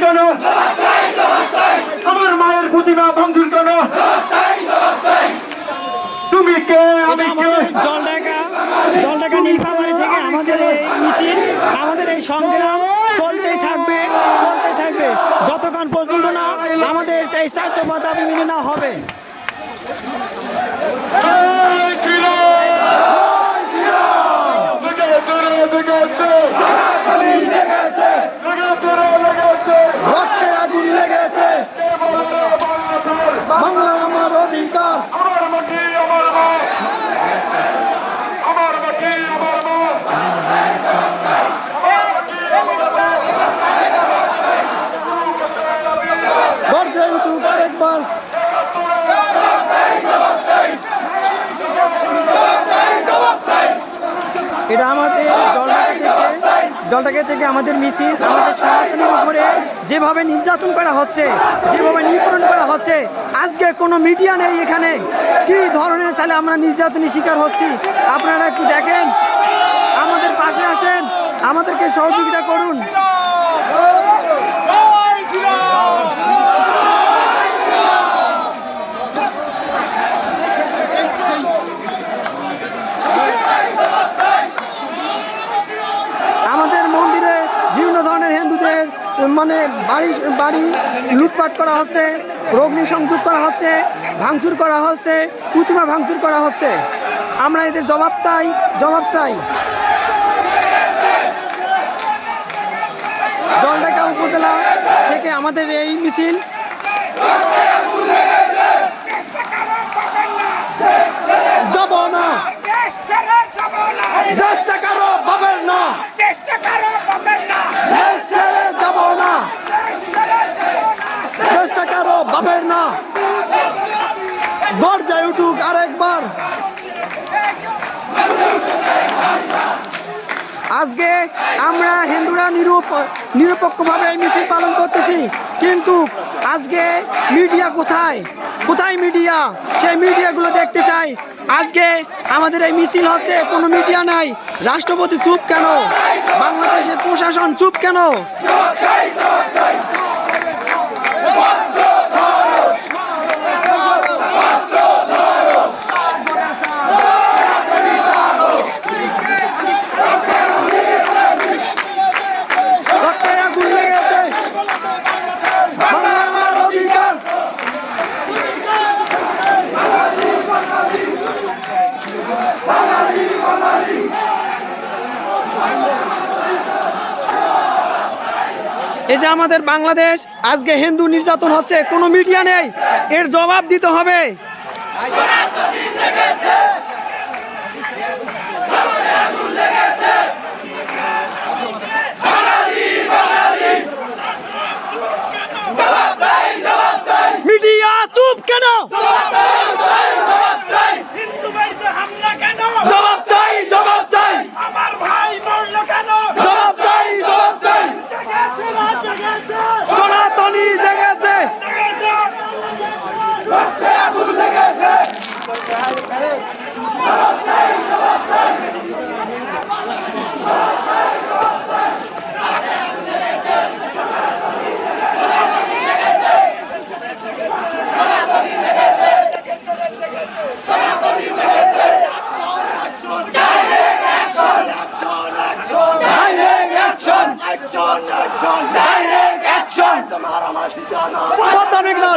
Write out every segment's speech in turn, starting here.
কেন? আমার মায়ের প্রতিমা ভাঙচুর কেন? তুমি কে? আমি কে? জলঢাকা নীলফামারী থেকে আমাদের এই মিছিল, আমাদের এই সংগ্রাম চলতেই থাকবে যতক্ষণ পর্যন্ত না আমাদের এই স্বার্থপর দাবি মেনে নেওয়া হবে। রক্তে আগুন লেগেছে, বাংলা আমার অধিকার। গর্জে উঠুক আরেকবার। এটা আমাদের জলঢাকা থেকে আমাদের মিছিল, আমাদের সনাতনের উপরে যেভাবে নির্যাতন করা হচ্ছে, যেভাবে নিপীড়ন করা হচ্ছে, আজকে কোনো মিডিয়া নেই এখানে। কি ধরনের তাহলে আমরা নির্যাতনের শিকার হচ্ছি আপনারা একটু দেখেন, আমাদের পাশে আসেন, আমাদেরকে সহযোগিতা করুন। আমাদের মন্দিরে বিভিন্ন ধরনের হিন্দুদের মানে বাড়ি লুটপাট করা হচ্ছে, অগ্নি সংযোগ করা হচ্ছে, ভাঙচুর করা হচ্ছে, প্রতিমা ভাঙচুর করা হচ্ছে। আমরা এদের জবাব চাই। জলঢাকা উপজেলা থেকে আমাদের এই মিছিল। যাব না, দেশটা কারো বাবের না, দেশ ছেড়ে যাব না, দেশটা কারো বাবের না। গর্জে উঠুক আরেকবার। আজকে আমরা হিন্দুরা নিরপেক্ষভাবে এই মিছিল পালন করতেছি, কিন্তু আজকে মিডিয়া কোথায় মিডিয়া? সেই মিডিয়াগুলো দেখতে চাই। আজকে আমাদের এই মিছিল হচ্ছে, কোনো মিডিয়া নাই। রাষ্ট্রপতি চুপ কেন? বাংলাদেশের প্রশাসন চুপ কেন? এই যে আমাদের বাংলাদেশ, আজকে হিন্দু নির্যাতন হচ্ছে, কোনো মিডিয়া নেই, এর জবাব দিতে হবে। মিডিয়া চুপ কেন? জবাব চাই। আমার ভাই মরলো কেন? জবাব চাই। সনাতনী জেগেছে।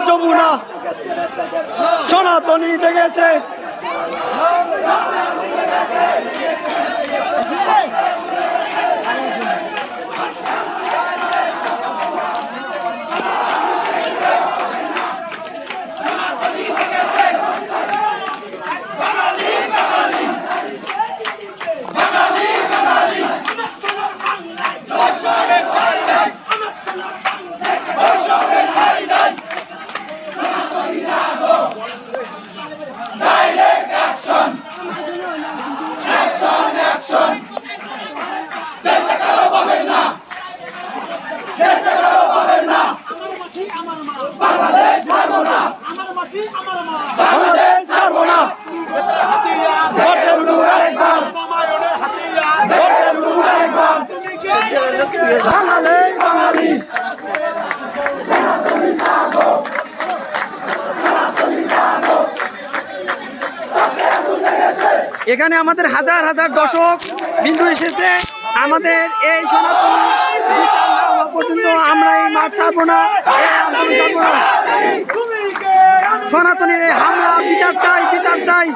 যমুনা সনাতনী জেগেছে। বাঙালি এখানে আমাদের হাজার হাজার দর্শক বিন্দু এসেছে। আমাদের এই সনাতনী বিচার না হওয়া পর্যন্ত আমরা এই মাঠ ছাড়বো না, এই আন্দোলন ছাড়বো না। সনাতনীর এই হামলা বিচার চাই, বিচার চাই।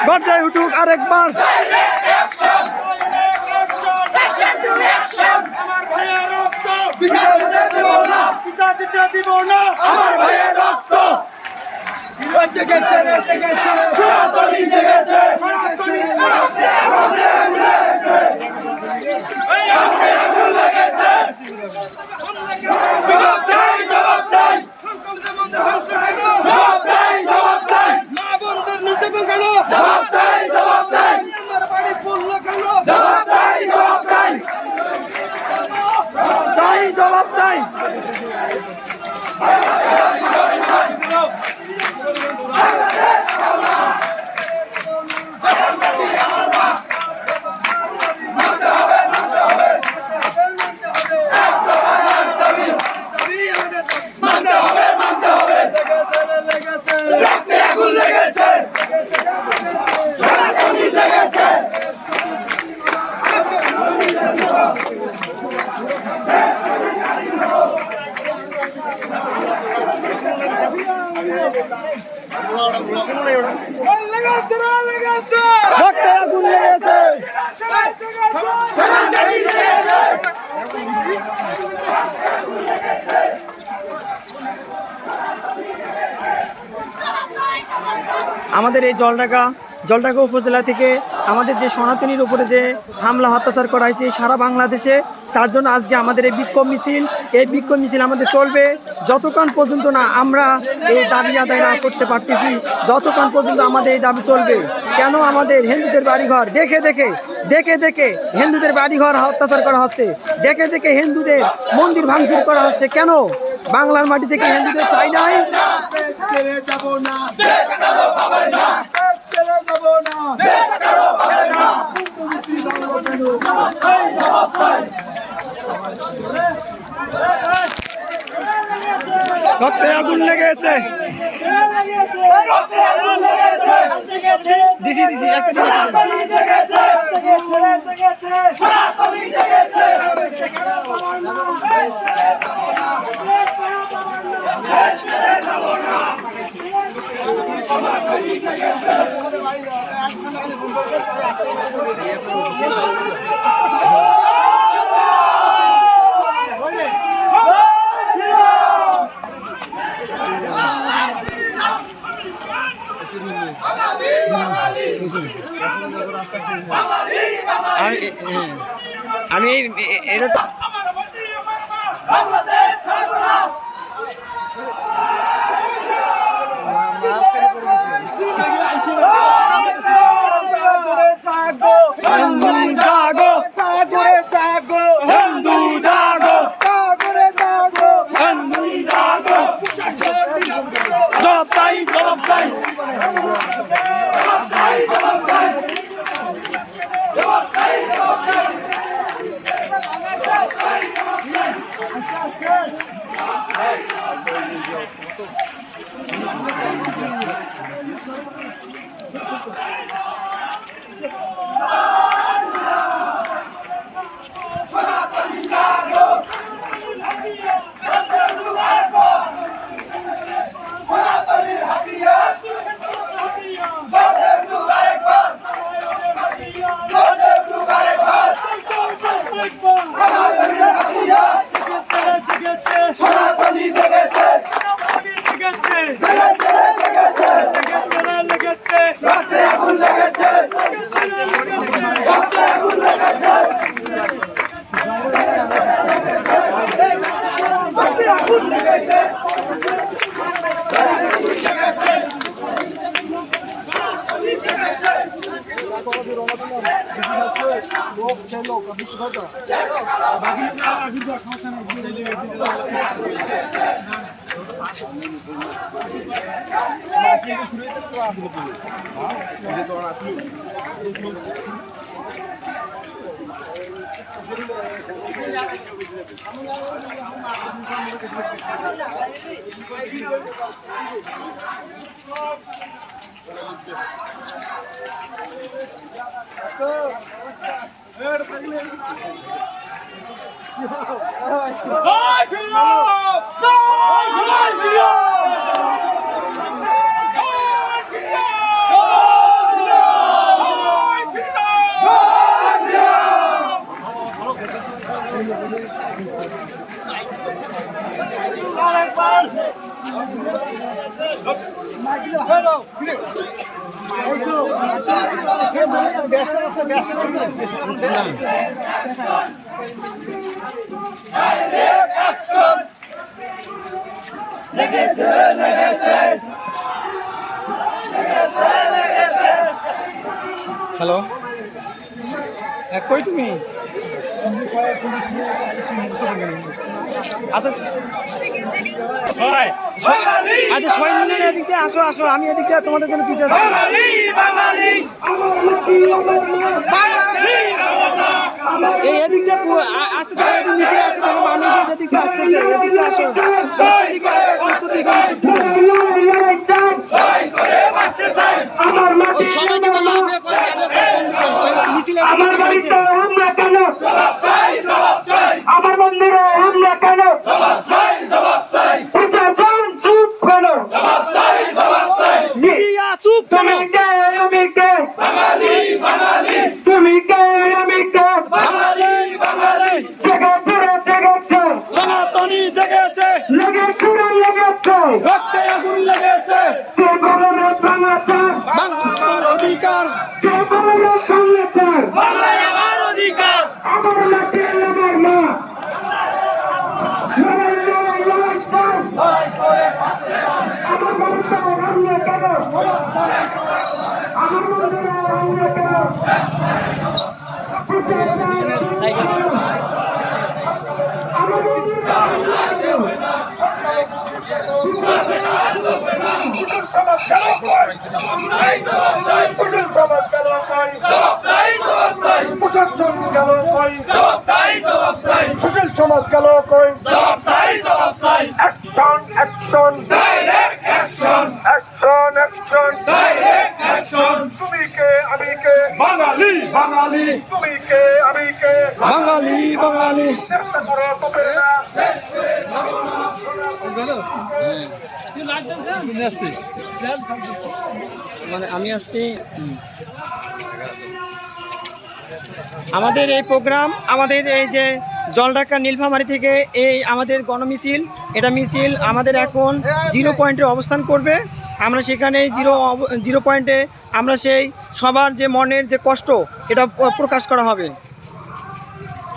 গর্জায় উঠুক আরেকবার। আমার ভাইয়ের রক্ত চাই, জবাব চাই। রক্তে আগুন লেগেছে। আমাদের এই জলঢাকা উপজেলা থেকে আমাদের যে সনাতনীর উপরে যে হামলা অত্যাচার করা হয়েছে সারা বাংলাদেশে, তার জন্য আজকে আমাদের এই বিক্ষোভ মিছিল আমাদের চলবে যতক্ষণ পর্যন্ত না আমরা এই দাবি আদায় না করতে পারতেছি, যতক্ষণ পর্যন্ত আমাদের এই দাবি চলবে। কেন আমাদের হিন্দুদের বাড়িঘর দেখে দেখে হিন্দুদের বাড়িঘর অত্যাচার করা হচ্ছে, দেখে দেখে হিন্দুদের মন্দির ভাঙচুর করা হচ্ছে? কেন বাংলার মাটি থেকে হিন্দুদের চাই নাই? রক্তে আগুন লেগেছে। দিছি আমি এটা হ্যালো, কই তুমি? আচ্ছা আচ্ছা, সবাই মিলে এদিক দিয়ে আসো আসো, আমি এদিক দিয়ে তোমাদের জন্য পিছিয়ে আছি। এই এদিক দিয়ে আসতে থাকো, এদিক মিছিল আসতে থাকো, মানুষ এদিক দিয়ে আসতেছে, এদিক দিয়ে আসো। মিছিল আমার মন্দিরে হামলা কেন? প্রশাসন চুপ কেন? চুপ কেন? তুমি কে? আমি কে? তুমি কে? আমি কে? জেগেছে রে, জেগেছে, সনাতনী জেগেছে, লেগেছে রে, লেগেছে, রক্তে আগুন লেগেছে, কে বলে রে বাংলাদেশ? বাংলার অধিকার, কে বলে রে বাংলাদেশ? বাংলায় আমার অধিকার। আমার মাটি আমার মা। লড়াই, লড়াই, লড়াই চাই। আমার মন্দিরে হামলা কেন? আমার মন্দিরে হামলা কেন? সুশীল সমাজ গেল কই? Action, action, action, action. তুমি কে? আমি কে? বাঙালি বাঙালি, তুমি কে? আমি কে? বাঙালি বাঙালি। চেষ্টা করো তবে না। মানে আমি আসছি আমাদের এই প্রোগ্রাম, আমাদের এই যে জলঢাকা নীলফামারী থেকে এই আমাদের গণমিছিল, এটা মিছিল আমাদের এখন 0 পয়েন্টে অবস্থান করবে। আমরা সেখানে জিরো পয়েন্টে আমরা সেই সবার যে মনের যে কষ্ট এটা প্রকাশ করা হবে।